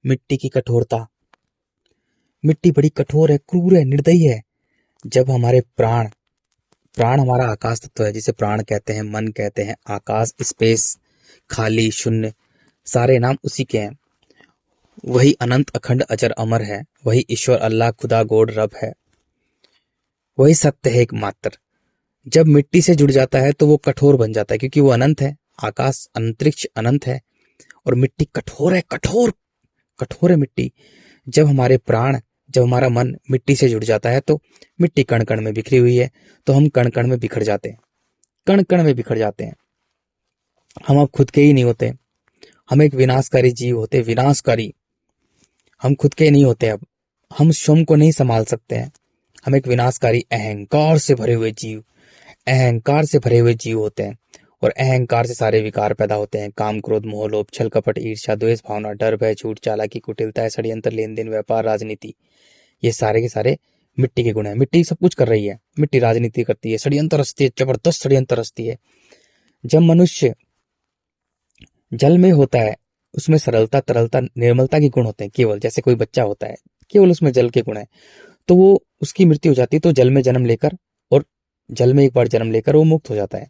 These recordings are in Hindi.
मिट्टी की कठोरता। मिट्टी बड़ी कठोर है, क्रूर है, निर्दयी है। जब हमारे प्राण प्राण हमारा आकाश तत्व है, जिसे प्राण कहते हैं, मन कहते हैं, आकाश, स्पेस, खाली, शून्य, सारे नाम उसी के हैं। वही अनंत, अखंड, अजर, अमर है। वही ईश्वर, अल्लाह, खुदा, गॉड, रब है। वही सत्य है एकमात्र। जब मिट्टी से जुड़ जाता है तो वो कठोर बन जाता है, क्योंकि वो अनंत है। आकाश, अंतरिक्ष अनंत है और मिट्टी कठोर है, कठोर कठोर है मिट्टी। जब हमारा मन मिट्टी से जुड़ जाता है तो मिट्टी कण कण में बिखरी हुई है, तो हम कण कण में बिखर जाते हैं, कण कण में बिखर जाते हैं। हम अब खुद के ही नहीं होते, हम एक विनाशकारी जीव होते, विनाशकारी। हम खुद के नहीं होते, अब हम स्वयं को नहीं संभाल सकते हैं। हम एक विनाशकारी अहंकार से भरे हुए जीव, अहंकार से भरे हुए जीव होते हैं। और अहंकार से सारे विकार पैदा होते हैं। काम, क्रोध, मोह, लोभ, छल, कपट, ईर्ष्या, द्वेष भावना, डर, भय, झूठ, चालाकी, कुटिलता, षड्यंत्र, लेन देन, व्यापार, राजनीति, ये सारे के सारे मिट्टी के गुण हैं। मिट्टी सब कुछ कर रही है, मिट्टी राजनीति करती है, षड्यंत्र रचती है, जबरदस्त षड्यंत्र रचती है। जब मनुष्य जल में होता है, उसमें सरलता, तरलता, निर्मलता के गुण होते हैं केवल। जैसे कोई बच्चा होता है, केवल उसमें जल के गुण है, तो वो उसकी मृत्यु हो जाती है, तो जल में जन्म लेकर, और जल में एक बार जन्म लेकर वो मुक्त हो जाता है।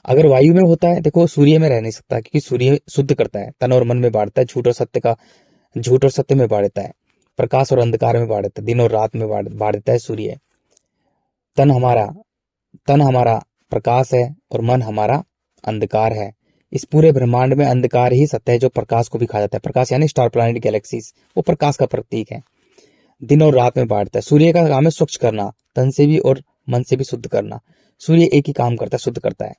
अगर वायु में होता है, देखो सूर्य में रह नहीं सकता, क्योंकि सूर्य शुद्ध करता है, तन और मन में बांटता है, झूठ और सत्य में बांट देता है, प्रकाश और अंधकार में बांट देता है, दिन और रात में बांट देता है सूर्य। तन हमारा प्रकाश है और मन हमारा अंधकार है। इस पूरे ब्रह्मांड में अंधकार ही सत्य है, जो प्रकाश को भी खा जाता है। प्रकाश यानी स्टार, प्लैनेट, गैलेक्सीज, वो प्रकाश का प्रतीक है। दिन और रात में बांटता है। सूर्य का काम है स्वच्छ करना, तन से भी और मन से भी शुद्ध करना। सूर्य एक ही काम करता है, शुद्ध करता है।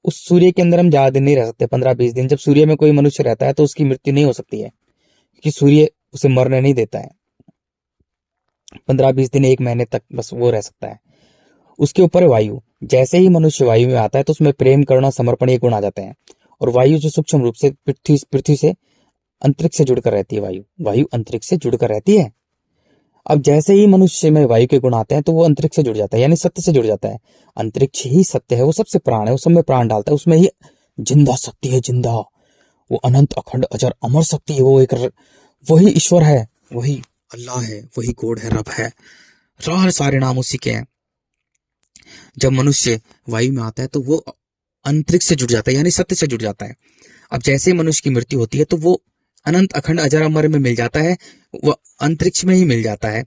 उस सूर्य के अंदर हम ज्यादा दिन नहीं रह सकते, 15-20 दिन। जब सूर्य में कोई मनुष्य रहता है तो उसकी मृत्यु नहीं हो सकती है, क्योंकि सूर्य उसे मरने नहीं देता है। 15-20 दिन, 1 महीने तक बस वो रह सकता है। उसके ऊपर है वायु। जैसे ही मनुष्य वायु में आता है तो उसमें प्रेम, करुणा, समर्पण ये गुण आ जाते हैं। और वायु जो सूक्ष्म रूप से पृथ्वी से, अंतरिक्ष से जुड़कर रहती है, वायु अंतरिक्ष से जुड़कर रहती है। अब जैसे ही मनुष्य में वायु के गुण आते हैं तो वो अंतरिक्ष से जुड़ जाता है, यानी सत्य से जुड़ जाता है। अंतरिक्ष ही सत्य है, वो सबसे प्राण है, वो सब में प्राण डालता है, उसमें ही जिंदा शक्ति है, जिंदा। वो अनंत, अखंड, अजर, अमर शक्ति है। वो एक वही ईश्वर है, वही अल्लाह है, वही गॉड है, रब है। सारे नाम उसी के हैं। जब मनुष्य वायु में आता है तो वो अंतरिक्ष से जुड़ जाता है, यानी सत्य से जुड़ जाता है। अब जैसे मनुष्य की मृत्यु होती है तो वो अनंत, अखंड, अजर, अमर में मिल जाता है, वो अंतरिक्ष में ही मिल जाता है,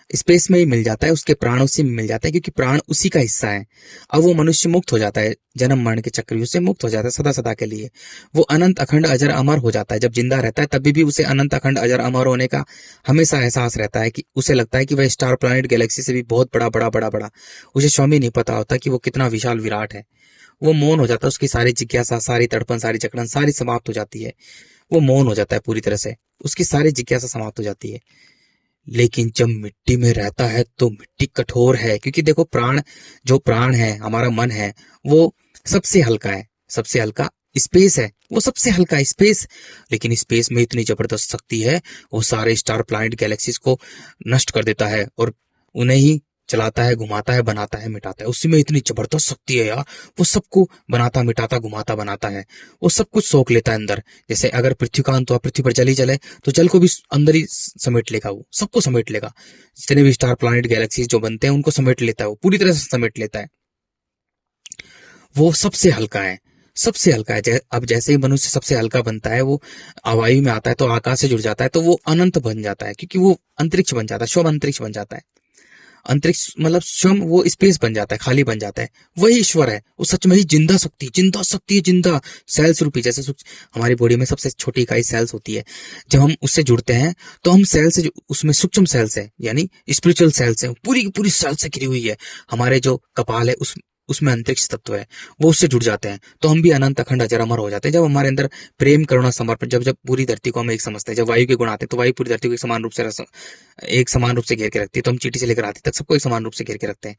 स्पेस में ही मिल जाता है, उसके प्राण उसी में मिल जाता है, क्योंकि प्राण उसी का हिस्सा है। अब वो मनुष्य मुक्त हो जाता है, जन्म मरण के चक्रव्यूह से मुक्त हो जाता है सदा सदा के लिए। वो अनंत, अखंड, अजर, अमर हो जाता है। जब जिंदा रहता है तभी भी उसे अनंत, अखंड, अजर, अमर होने का हमेशा एहसास रहता है, कि उसे लगता है कि वह स्टार, प्लैनेट, गैलेक्सी से भी बहुत बड़ा बड़ा बड़ा बड़ा। उसे स्वयं ही नहीं पता होता कि वो कितना विशाल विराट है। वो मौन हो जाता है, उसकी सारी जिज्ञासा, सारी तड़पन, सारी जकड़न सारी समाप्त हो जाती है। वो मौन हो जाता है पूरी तरह से, उसकी सारी जिज्ञासा समाप्त हो जाती है। लेकिन जब मिट्टी में रहता है तो मिट्टी कठोर है, क्योंकि देखो जो प्राण है, हमारा मन है, वो सबसे हल्का है, सबसे हल्का स्पेस है, वो सबसे हल्का स्पेस। लेकिन स्पेस में इतनी जबरदस्त शक्ति है, वो सारे स्टार, प्लैनेट, गैलेक्सीज को नष्ट कर देता है और उन्हें ही चलाता है, घुमाता है, बनाता है, मिटाता है। उसी में इतनी जबरदस्त शक्ति है यार, वो सबको बनाता, मिटाता, घुमाता, बनाता है। वो सब कुछ सोख लेता है अंदर। जैसे अगर पृथ्वी का अंत हुआ, पृथ्वी पर जल ही जले, तो जल को भी अंदर ही समेट लेगा, वो सबको समेट लेगा। जितने भी स्टार, प्लैनेट, गैलेक्सीज जो बनते हैं उनको समेट लेता है, वो पूरी तरह से समेट लेता है। वो सबसे हल्का है, सबसे हल्का है। अब जैसे ही मनुष्य सबसे हल्का बनता है, वो वायु में आता है तो आकाश से जुड़ जाता है, तो वो अनंत बन जाता है, क्योंकि वो अंतरिक्ष बन जाता है, स्वयं अंतरिक्ष बन जाता है। अंतरिक्ष मतलब स्वयं वो स्पेस बन जाता है, खाली बन जाता है। वही ईश्वर है, वो सच में ही जिंदा शक्ति है, जिंदा सेल्स रूपी। जैसे हमारी बॉडी में सबसे छोटी इकाई सेल्स होती है, जब हम उससे जुड़ते हैं तो हम सेल से, उसमें सूक्ष्म सेल्स है, यानी स्पिरिचुअल सेल्स है, पूरी की पूरी सेल से घिरी हुई है। हमारे जो कपाल है उसमें अंतरिक्ष तत्व है, वो उससे जुड़ जाते हैं, तो हम भी अनंत, अखंड, अजर, अमर हो जाते हैं। जब हमारे अंदर प्रेम, करुणा, समर्पण, जब पूरी धरती को हम एक समझते हैं, जब वायु के गुण आते हैं तो वायु पूरी धरती को एक समान रूप से घेर के रखती है, तो हम चींटी से लेकर हाथी तक सबको एक समान रूप से घेर के रखते हैं।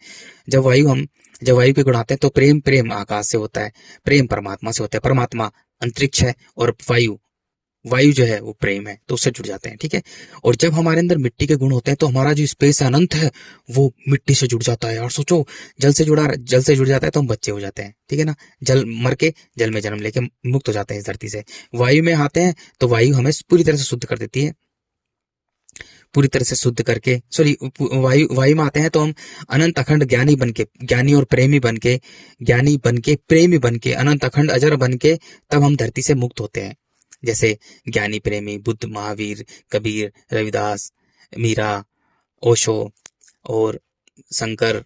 जब वायु के गुण आते हैं तो प्रेम आकाश से होता है, प्रेम परमात्मा से होता है, परमात्मा अंतरिक्ष है और वायु वायु जो है वो प्रेम है, तो उससे जुड़ जाते हैं, ठीक है। और जब हमारे अंदर मिट्टी के गुण होते हैं तो हमारा जो स्पेस है, अनंत है, वो मिट्टी से जुड़ जाता है। और सोचो, जल से जुड़ जाता है तो हम बच्चे हो जाते हैं, ठीक है ना। जल मर के जल में जन्म लेके मुक्त हो जाते हैं इस धरती से। वायु में आते हैं तो वायु हमें पूरी तरह से शुद्ध कर देती है, पूरी तरह से शुद्ध करके, सॉरी, वायु वायु में आते हैं तो हम अनंत अखंड ज्ञानी बनके, ज्ञानी और प्रेमी बनके, ज्ञानी बनके प्रेमी बनके, अनंत अखंड अजर बनके, तब हम धरती से मुक्त होते हैं। जैसे ज्ञानी प्रेमी बुद्ध, महावीर, कबीर, रविदास, मीरा, ओशो और शंकर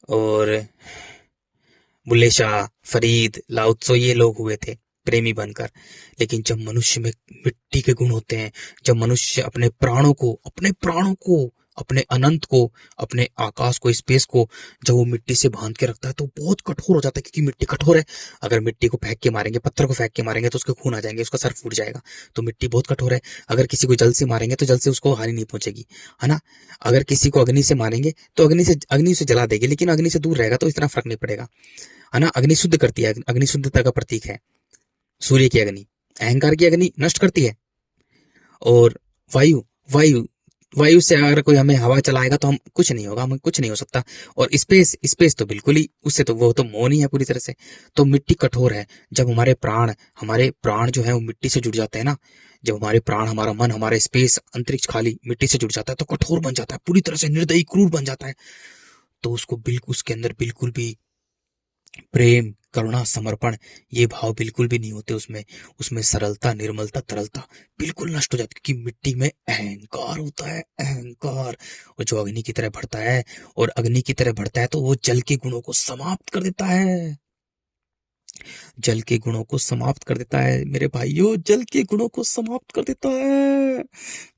और बुल्ले शाह, फरीद, लाओ त्सो, ये लोग हुए थे प्रेमी बनकर। लेकिन जब मनुष्य में मिट्टी के गुण होते हैं, जब मनुष्य अपने प्राणों को, अपने अनंत को, अपने आकाश को, स्पेस को, जब वो मिट्टी से बांध के रखता है तो बहुत कठोर हो जाता है, क्योंकि मिट्टी कठोर है। अगर मिट्टी को फेंक के मारेंगे, पत्थर को फेंक के मारेंगे तो उसके खून आ जाएंगे, उसका सर फूट जाएगा। तो मिट्टी बहुत कठोर है। अगर किसी को जल से मारेंगे तो जल से उसको हानि नहीं पहुंचेगी, है ना। अगर किसी को अग्नि से मारेंगे तो अग्नि से जला देगी, लेकिन अग्नि से दूर रहेगा तो इतना फर्क नहीं पड़ेगा, है ना। अग्नि शुद्ध करती है, अग्नि शुद्धता का प्रतीक है। सूर्य की अग्नि, अहंकार की अग्नि नष्ट करती है। और वायु वायु वायु से अगर कोई हमें हवा चलाएगा तो हम कुछ नहीं होगा, हमें कुछ नहीं हो सकता। और स्पेस स्पेस तो बिल्कुल ही, उससे तो वो तो मौन ही है पूरी तरह से। तो मिट्टी कठोर है। जब हमारे प्राण जो है वो मिट्टी से जुड़ जाते हैं ना, जब हमारे प्राण, हमारा मन, हमारा स्पेस, अंतरिक्ष खाली मिट्टी से जुड़ जाता है तो कठोर बन जाता है, पूरी तरह से निर्दयी क्रूर बन जाता है। तो उसको बिल्कुल, उसके अंदर बिल्कुल भी प्रेम, करुणा, समर्पण, ये भाव बिल्कुल भी नहीं होते उसमें। उसमें सरलता, निर्मलता, तरलता बिल्कुल नष्ट हो जाती है, क्योंकि मिट्टी में अहंकार होता है, अहंकार। और जो अग्नि की तरह बढ़ता है, और अग्नि की तरह बढ़ता है तो वो जल के गुणों को समाप्त कर देता है। जल के गुणों को समाप्त कर देता है मेरे भाइयों, जल के गुणों को समाप्त कर देता है।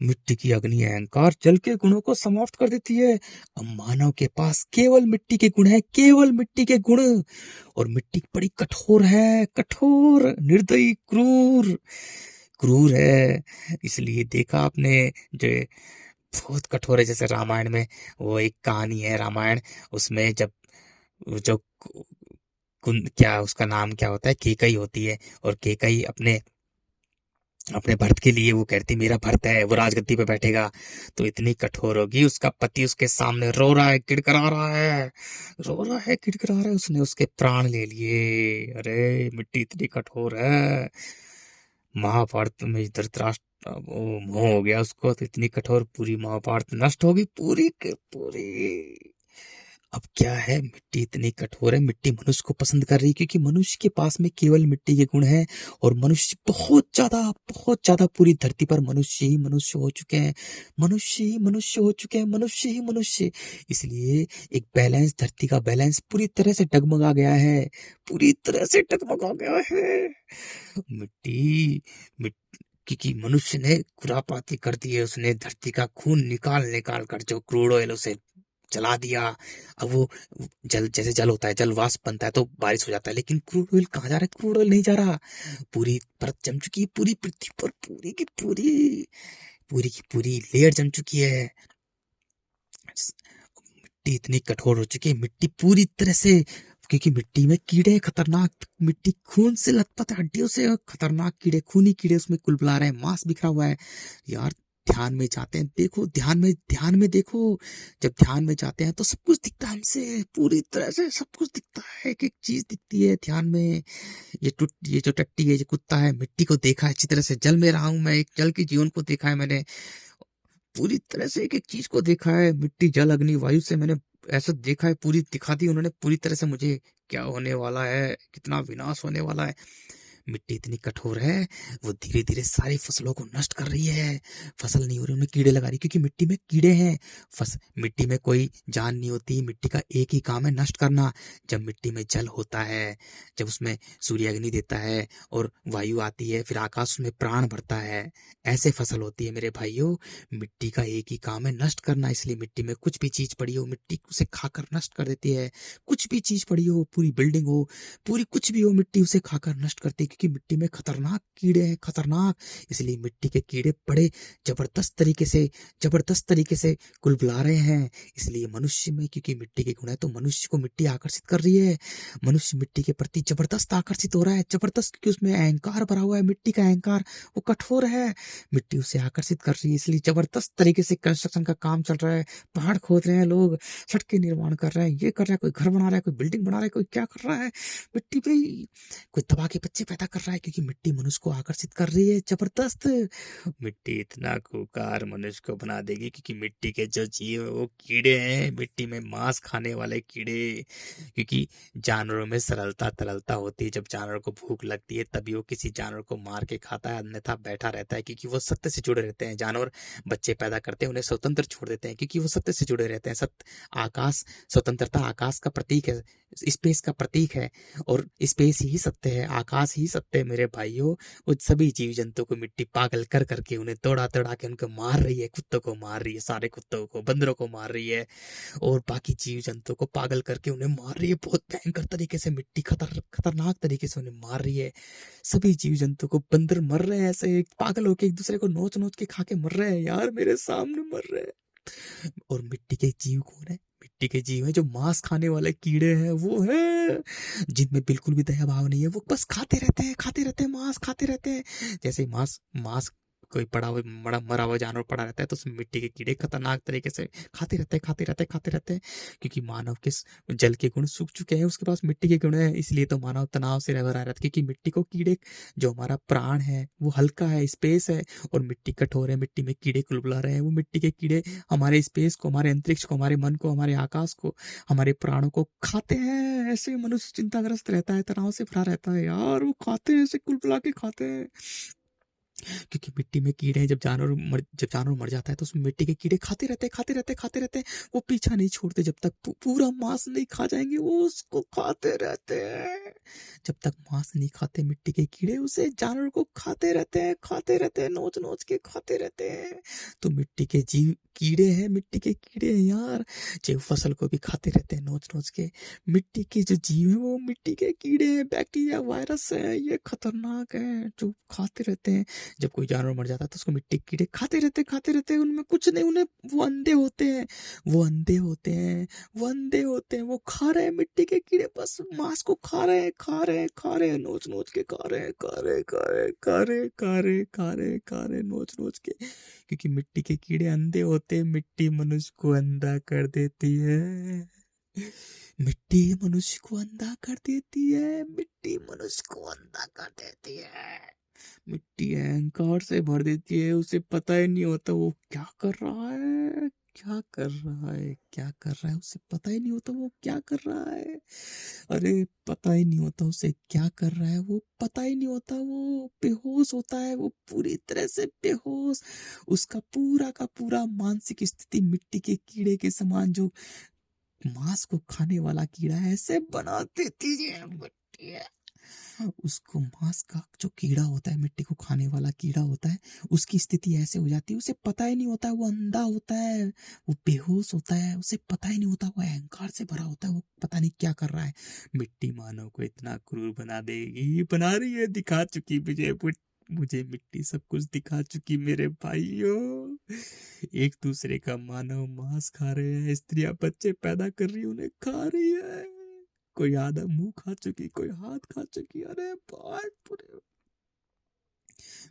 मिट्टी की अग्नि, अहंकार जल के गुणों को समाप्त कर देती है। अब मानव के पास केवल मिट्टी के गुण है, केवल मिट्टी के गुण। और मिट्टी बड़ी कठोर है, कठोर, निर्दयी, क्रूर, क्रूर है। इसलिए देखा आपने, जो बहुत कठोर है। जैसे रामायण में वो एक कहानी है, रामायण, उसमें जब जो क्या उसका नाम क्या होता है, केकई होती है, और केकई अपने अपने भरत के लिए वो कहती, मेरा भरत है, वो राजगद्दी पे बैठेगा। तो इतनी कठोर होगी, उसका पति उसके सामने रो रहा है, किड़किड़ा रहा है, रो रहा है, किड़किड़ा रहा है, उसने उसके प्राण ले लिए। अरे मिट्टी इतनी कठोर है। महाभारत में धृतराष्ट्र वो मोह हो गया उसको, तो इतनी कठोर, पूरी महाभारत नष्ट होगी, पूरी की पूरी। अब क्या है, मिट्टी इतनी कठोर है, मिट्टी मनुष्य को पसंद कर रही है, क्योंकि मनुष्य के पास में केवल मिट्टी के गुण हैं। और मनुष्य बहुत ज्यादा पूरी धरती पर मनुष्य ही मनुष्य हो चुके हैं, मनुष्य ही मनुष्य हो चुके हैं, मनुष्य ही मनुष्य। इसलिए एक बैलेंस, धरती का बैलेंस पूरी तरह से डगमगा गया है, पूरी तरह से डगमगा गया है। मिट्टी मिट क्योंकि मनुष्य ने खुरापाती कर दी है, उसने धरती का खून निकाल निकाल कर जो क्रूड ऑयल उसे जला दिया। अब वो जल, जैसे जल होता है, जल वाष्प बनता है तो बारिश हो जाता है, लेकिन क्रूड ऑयल कहाँ जा रहा है, क्रूड ऑयल नहीं जा रहा। पूरी परत जम चुकी है, पूरी पृथ्वी पर, पूरी की पूरी लेयर जम चुकी है। मिट्टी इतनी कठोर हो चुकी है, मिट्टी पूरी तरह से, क्योंकि मिट्टी में कीड़े खतरनाक, मिट्टी खून से लथपथ है, हड्डियों से खतरनाक कीड़े, खूनी कीड़े उसमें कुलबुला रहे हैं, मांस बिखरा हुआ है यार। ध्यान में जाते हैं, देखो ध्यान में देखो, जब ध्यान में जाते हैं तो सब कुछ दिखता है हमसे, पूरी तरह से सब कुछ दिखता है, एक एक चीज दिखती है ध्यान में। ये जो टट्टी है, ये कुत्ता है, मिट्टी को देखा है अच्छी तरह से, जल में रहा हूं मैं, एक जल के जीवन को देखा है मैंने, पूरी तरह से एक एक चीज को देखा है, मिट्टी, जल, अग्नि, वायु से मैंने ऐसा देखा है, पूरी दिखा दी उन्होंने पूरी तरह से मुझे, क्या होने वाला है, कितना विनाश होने वाला है। मिट्टी इतनी कठोर है, वो धीरे धीरे सारी फसलों को नष्ट कर रही है। फसल नहीं हो रही, उनमें कीड़े लगा रही, क्योंकि मिट्टी में कीड़े हैं। मिट्टी में कोई जान नहीं होती, मिट्टी का एक ही काम है, नष्ट करना। जब मिट्टी में जल होता है, जब उसमें सूर्य अग्नि देता है और वायु आती है, फिर आकाश में प्राण भरता है, ऐसे फसल होती है मेरे भाइयों। मिट्टी का एक ही काम है, नष्ट करना। इसलिए मिट्टी में कुछ भी चीज पड़ी हो, मिट्टी उसे खाकर नष्ट कर देती है। कुछ भी चीज पड़ी हो, पूरी बिल्डिंग हो, पूरी कुछ भी हो, मिट्टी उसे खाकर नष्ट करती है, क्योंकि मिट्टी में खतरनाक कीड़े हैं, खतरनाक। इसलिए मिट्टी के कीड़े बड़े जबरदस्त तरीके से कुलबुला रहे हैं। इसलिए मनुष्य में क्योंकि मिट्टी के गुण है तो मनुष्य को मिट्टी आकर्षित कर रही है। मनुष्य मिट्टी के प्रति जबरदस्त आकर्षित हो रहा है, जबरदस्त, क्योंकि उसमें अहंकार भरा हुआ है। मिट्टी का अहंकार, वो कठोर है, मिट्टी उसे आकर्षित कर रही है। इसलिए जबरदस्त तरीके से कंस्ट्रक्शन का काम चल रहा है। पहाड़ खोद रहे हैं लोग, सड़कें निर्माण कर रहे हैं, ये कर रहा है, कोई घर बना रहा है, कोई बिल्डिंग बना रहा है, कोई क्या कर रहा है मिट्टी पे। कोई दबा के बच्चे पैदा कर रहा है, क्योंकि मिट्टी मनुष्य को आकर्षित कर रही है। जबरदस्त। मिट्टी इतना खूंखार मनुष्य को बना देगी, क्योंकि मिट्टी के जो जीव है वो कीड़े हैं, मिट्टी में मांस खाने वाले कीड़े। क्योंकि जानवरों में सरलता तरलता होती है, जब जानवर को भूख लगती है तभी वो किसी जानवर को मार के खाता है, अन्यथा बैठा रहता है, क्योंकि वो सत्य से जुड़े रहते हैं। जानवर बच्चे पैदा करते हैं, उन्हें स्वतंत्र छोड़ देते हैं, क्योंकि वो सत्य से जुड़े रहते हैं। सत्य, आकाश, स्वतंत्रता आकाश का प्रतीक है, स्पेस का प्रतीक है, और स्पेस ही सत्य है, आकाश ही सत्य है मेरे भाइयों। वो सभी जीव जंतु को मिट्टी पागल कर करके उन्हें दौड़ा दौड़ा के उनको मार रही है, कुत्तों को मार रही है, सारे कुत्तों को, बंदरों को मार रही है, और बाकी जीव जंतु को पागल करके उन्हें मार रही है। बहुत भयंकर तरीके से मिट्टी खतरनाक तरीके से उन्हें मार रही है। सभी जीव जंतु को, बंदर मर रहे हैं ऐसे पागल होके, एक दूसरे को नोच नोच के खा के मर रहे हैं यार, मेरे सामने मर रहे हैं। और मिट्टी के जीव कौन है? मिट्टी के जीव है जो मांस खाने वाले कीड़े हैं, वो है जिनमें बिल्कुल भी दया भाव नहीं है। वो बस खाते रहते हैं, मांस खाते रहते हैं। जैसे मांस मांस कोई मरा हुआ जानवर पड़ा रहता है तो उसमें मिट्टी के कीड़े खतरनाक तरीके से खाते रहते हैं। क्योंकि मानव के जल के गुण सूख चुके हैं, उसके पास मिट्टी के गुण है, इसलिए तो मानव तनाव से रह रहा है। क्योंकि मिट्टी को कीड़े, जो हमारा प्राण है वो हल्का है, स्पेस है, और मिट्टी कठोर है, मिट्टी में कीड़े कुलबुला रहे हैं। वो मिट्टी के कीड़े हमारे स्पेस को, हमारे अंतरिक्ष को, हमारे मन को, हमारे आकाश को, हमारे प्राणों को खाते हैं। ऐसे मनुष्य चिंताग्रस्त रहता है, तनाव से भरा रहता है यार, वो खाते हैं, ऐसे कुलबुला के खाते हैं। क्योंकि मिट्टी में कीड़े हैं, जब जानवर मर जाता है तो उसमें मिट्टी के कीड़े खाते रहते हैं। वो पीछा नहीं छोड़ते, जब तक पूरा मांस नहीं खा जाएंगे वो उसको खाते रहते हैं। जब तक मांस नहीं खाते मिट्टी के कीड़े, उसे जानवर को खाते रहते हैं, नोच नोच के खाते रहते हैं। तो मिट्टी के जीव कीड़े हैं, मिट्टी के कीड़े हैं यार, जो फसल को भी खाते रहते हैं नोच नोच के। मिट्टी के जो जीव है वो मिट्टी के कीड़े हैं, बैक्टीरिया, वायरस है, ये खतरनाक है, जो खाते रहते हैं। जब कोई जानवर मर जाता है तो उसको मिट्टी के कीड़े खाते रहते हैं, उनमें कुछ नहीं, उन्हें, वो अंधे होते हैं, वो खा रहे हैं मिट्टी के कीड़े, बस मांस को खा रहे हैं, नोच नोच के खा रहे, नोच नोच के। क्योंकि मिट्टी के कीड़े अंधे होते हैं, मिट्टी मनुष्य को अंधा कर देती है। मिट्टी मनुष्य को अंधा कर देती है, मिट्टी मनुष्य को अंधा कर देती है। मिट्टी अहंकार से भर देती है, उसे पता ही नहीं होता वो क्या कर रहा है, उसे पता ही नहीं होता वो क्या कर रहा है। अरे पता ही नहीं होता उसे क्या कर रहा है, वो पता ही नहीं होता, वो बेहोश होता है, वो पूरी तरह से बेहोश। उसका पूरा का पूरा मानसिक स्थिति मिट्टी के कीड़े के समान, जो मांस को खाने वाला कीड़ा है, ऐसे बना देती है मिट्टी। उसको मांस का जो कीड़ा होता है, मिट्टी को खाने वाला कीड़ा होता है, उसकी स्थिति ऐसे हो जाती है, उसे पता ही नहीं होता, वो अंधा होता है, वो बेहोश होता है, उसे पता ही नहीं होता, वो अहंकार से भरा होता है, वो पता नहीं क्या कर रहा है। मिट्टी मानव को इतना क्रूर बना देगी, बना रही है, दिखा चुकी मुझे मिट्टी सब कुछ दिखा चुकी मेरे भाइयों। एक दूसरे का मानव मांस खा रहे हैं, स्त्रियां बच्चे पैदा कर रही है, उन्हें खा रही है। कोई आधा मुंह खा चुकी, कोई हाथ खा चुकी। अरे बहुत बुरे।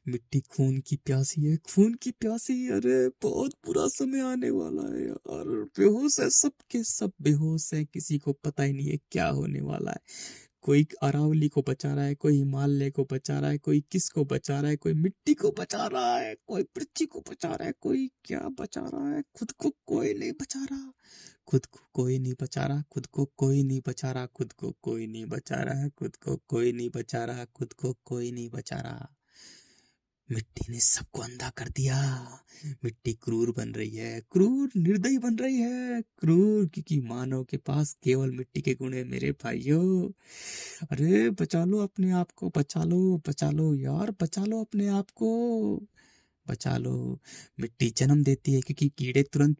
मिट्टी खून की प्यासी। अरे बहुत बुरा समय आने वाला है यार। बेहोश है, सबके सब बेहोश है, किसी को पता ही नहीं है क्या होने वाला है। कोई अरावली को बचा रहा है, कोई हिमालय को बचा रहा है, कोई किसको बचा रहा है, कोई मिट्टी को बचा रहा है, कोई पृथ्वी को बचा रहा है, कोई क्या बचा रहा है। खुद को कोई नहीं बचा रहा, खुद को कोई नहीं बचा रहा, खुद को कोई नहीं बचा रहा, खुद को कोई नहीं बचा रहा, खुद को कोई नहीं बचा रहा, खुद को कोई नहीं बचा रहा। मिट्टी ने सबको अंधा कर दिया। मिट्टी क्रूर बन रही है, क्रूर निर्दयी बन रही है, क्रूर, क्योंकि मानव के पास केवल मिट्टी के गुण है मेरे भाइयों। अरे बचा लो अपने आप को, बचा लो यार, बचा लो अपने आप को, बचा लो। मिट्टी जन्म देती है, क्योंकि कीड़े तुरंत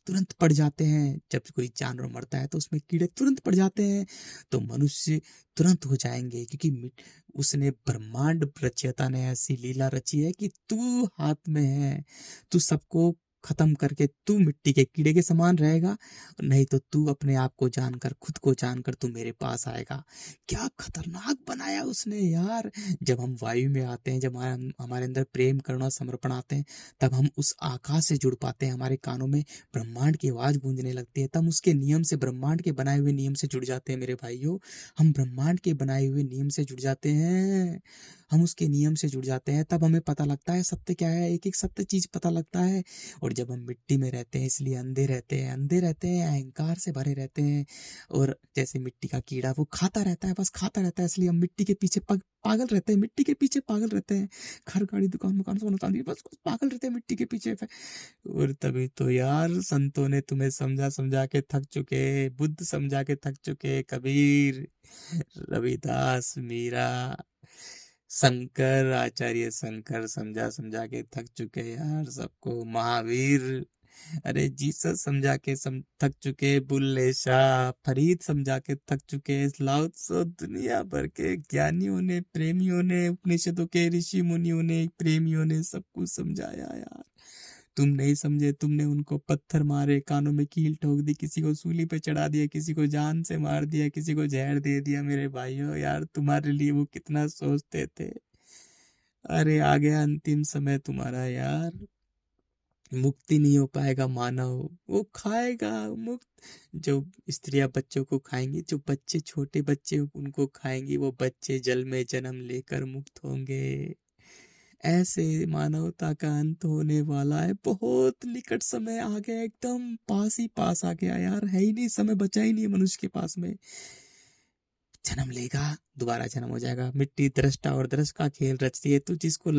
तुरंत पड़ जाते हैं। जब कोई जानवर मरता है तो उसमें कीड़े तुरंत पड़ जाते हैं, तो मनुष्य तुरंत हो जाएंगे, क्योंकि उसने ब्रह्मांड रचयिता ने ऐसी लीला रची है कि तू हाथ में है। तू सबको खत्म करके तू मिट्टी के कीड़े के समान रहेगा, नहीं तो तू अपने आप को जानकर, खुद को जानकर तू मेरे पास आएगा। क्या खतरनाक बनाया उसने यार। जब हम वायु में आते हैं, जब हमारे अंदर प्रेम करुणा समर्पण आते हैं, तब हम उस आकाश से जुड़ पाते हैं। हमारे कानों में ब्रह्मांड की आवाज गूंजने लगती है, तब उसके नियम से, ब्रह्मांड के बनाए हुए नियम से जुड़ जाते हैं मेरे भाइयों। हम ब्रह्मांड के बनाए हुए नियम से जुड़ जाते हैं, हम उसके नियम से जुड़ जाते हैं, तब हमें पता लगता है सत्य क्या है, एक एक सत्य चीज पता लगता है। और जब हम मिट्टी में रहते हैं इसलिए अंधे रहते हैं, अंधे रहते हैं, अहंकार से भरे रहते हैं। और जैसे मिट्टी का कीड़ा वो खाता रहता है, बस खाता रहता है, इसलिए हम मिट्टी के पीछे पागल रहते हैं, मिट्टी के पीछे पागल रहते हैं। घर गाड़ी दुकान मकान सोना चांदी, बस बस पागल रहते हैं मिट्टी के पीछे। और तभी तो यार संतों ने तुम्हें समझा समझा के थक चुके, बुद्ध समझा के थक चुके, कबीर, रविदास, मीरा, शंकर, आचार्य शंकर समझा समझा के थक चुके यार सबको, महावीर, अरे जीसस समझा के थक चुके, बुल्ले शाह, फरीद समझा के थक चुके, लाओ त्सो, दुनिया भर के ज्ञानियों ने, प्रेमियों ने, उपनिषदों के ऋषि मुनियों ने, प्रेमियों ने सब कुछ समझाया यार। तुम नहीं समझे, तुमने उनको पत्थर मारे, कानों में कील ठोक दी, किसी को सूली पे चढ़ा दिया, किसी को जान से मार दिया, किसी को जहर दे दिया। मेरे भाइयों यार, तुम्हारे लिए वो कितना सोचते थे। अरे आ गया अंतिम समय तुम्हारा यार, मुक्ति नहीं हो पाएगा मानव, वो खाएगा मुक्त। जो स्त्रियां बच्चों को खाएंगी, जो बच्चे, छोटे बच्चे उनको खाएंगी, वो बच्चे जल में जन्म लेकर मुक्त होंगे। ऐसे मानवता का अंत होने वाला है, बहुत निकट समय आ गया, एकदम पास ही पास आ गया यार, है ही नहीं, समय बचा ही नहीं है मनुष्य के पास में। जन्म लेगा, दोबारा जन्म हो जाएगा। मिट्टी दृष्टा और दृष्ट का खेल रचती है, तू जिसको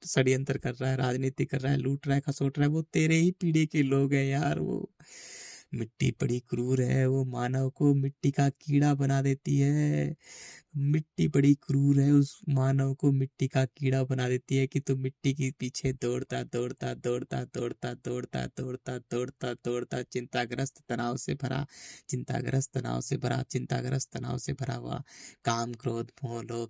षड्यंत्र कर रहा है, राजनीति कर रहा है, लूट रहा है, खसोट रहा है, वो तेरे ही पीढ़ी के लोग हैं यार। वो मिट्टी बड़ी क्रूर है, वो मानव को मिट्टी का कीड़ा बना देती है। मिट्टी बड़ी क्रूर है, उस मानव को मिट्टी का कीड़ा बना देती है कि तू मिट्टी के पीछे दौड़ता दौड़ता दौड़ता दौड़ता दौड़ता दौड़ता दौड़ता दौड़ता, चिंताग्रस्त तनाव से भरा, चिंताग्रस्त तनाव से भरा, चिंताग्रस्त तनाव से भरा हुआ, काम क्रोध मोह लोभ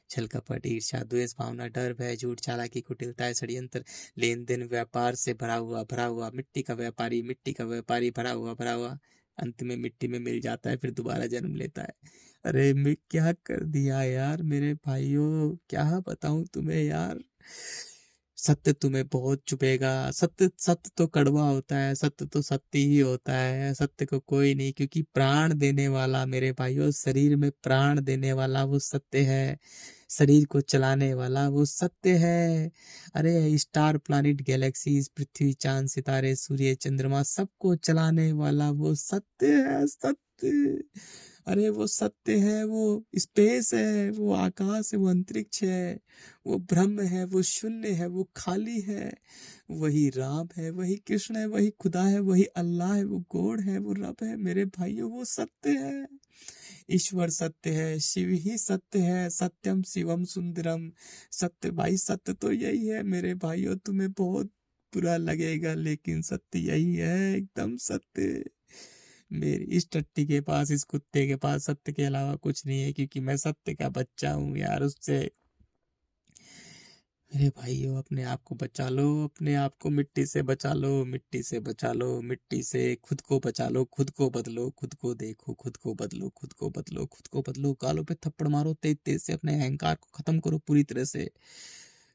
छल कपट ईर्ष्या द्वेष भावना डर भय झूठ चालाकी कुटिलता षड्यंत्र लेन देन व्यापार से भरा हुआ मिट्टी का व्यापारी भरा हुआ, अंत में मिट्टी में मिल जाता है, फिर दोबारा जन्म लेता है। अरे मैं क्या कर दिया यार मेरे भाइयों, क्या बताऊं तुम्हें यार। सत्य तुम्हें बहुत चुभेगा, सत्य सत्य तो कड़वा होता है, सत्य तो सत्य ही होता है, सत्य को कोई नहीं, क्योंकि प्राण देने वाला मेरे भाइयों, शरीर में प्राण देने वाला वो सत्य है, शरीर को चलाने वाला वो सत्य है। अरे स्टार प्लैनेट गैलेक्सीज, पृथ्वी चांद सितारे सूर्य चंद्रमा, सबको चलाने वाला वो सत्य है, सत्य। अरे वो सत्य है, वो स्पेस है, वो आकाश है, वो अंतरिक्ष है, वो ब्रह्म है, वो शून्य है, वो खाली है। वही राम है, वही कृष्ण है, वही खुदा है, वही अल्लाह है, वो गॉड है, वो रब है मेरे भाइयों, वो सत्य है। ईश्वर सत्य है, शिव ही सत्य है, सत्यम शिवम सुंदरम। सत्य भाई, सत्य तो यही है मेरे भाइयों, तुम्हें बहुत बुरा लगेगा लेकिन सत्य यही है, एकदम सत्य। मेरी इस टट्टी के पास, इस कुत्ते के पास सत्य के अलावा कुछ नहीं है, क्योंकि मैं सत्य का बच्चा हूँ यार। उससे मेरे भाइयों, अपने आप को बचा लो, अपने आप को मिट्टी से बचा लो, मिट्टी से बचा लो, मिट्टी से खुद को बचा लो, खुद को बदलो, खुद को देखो, खुद को बदलो, खुद को बदलो, खुद को बदलो। गालों पे थप्पड़ मारो तेज तेज से, अपने अहंकार को खत्म करो पूरी तरह से।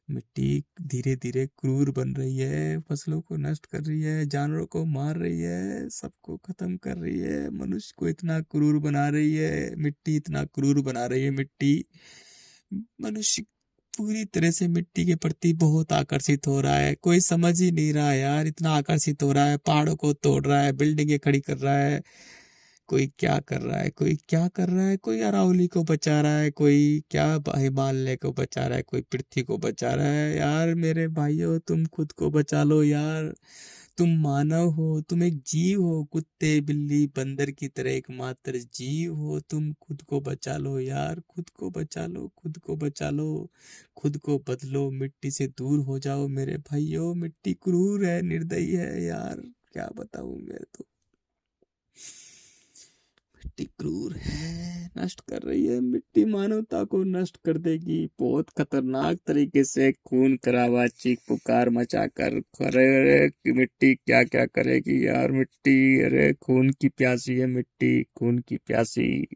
मिट्टी धीरे धीरे क्रूर बन रही है, फसलों को नष्ट कर रही है, जानवरों को मार रही है, सबको खत्म कर रही है, मनुष्य को इतना क्रूर बना रही है, मिट्टी इतना क्रूर बना रही है। मिट्टी, मनुष्य पूरी तरह से मिट्टी के प्रति बहुत आकर्षित हो रहा है, कोई समझ ही नहीं रहा यार, इतना आकर्षित हो रहा है, पहाड़ों को तोड़ रहा है, बिल्डिंगें खड़ी कर रहा है, कोई क्या कर रहा है, कोई क्या कर रहा है, कोई अरावली को बचा रहा है, कोई क्या हिमालय को बचा रहा है, कोई पृथ्वी को बचा रहा है। यार मेरे भाइयों, तुम खुद को बचा लो यार, तुम मानव हो, तुम एक जीव हो, कुत्ते बिल्ली बंदर की तरह एकमात्र जीव हो, तुम खुद को बचा लो यार, खुद को बचा लो, खुद को बचा लो, खुद को बदलो, मिट्टी से दूर हो जाओ मेरे भाइयों। मिट्टी क्रूर है, निर्दयी है यार, क्या बताऊं मैं तो। मिट्टी क्रूर है, नष्ट कर रही है, मिट्टी मानवता को नष्ट कर देगी बहुत खतरनाक तरीके से। खून खराबा, चीख पुकार मचा कर, अरे कि मिट्टी क्या क्या करेगी यार मिट्टी। अरे खून की प्यासी है मिट्टी, खून की प्यासी।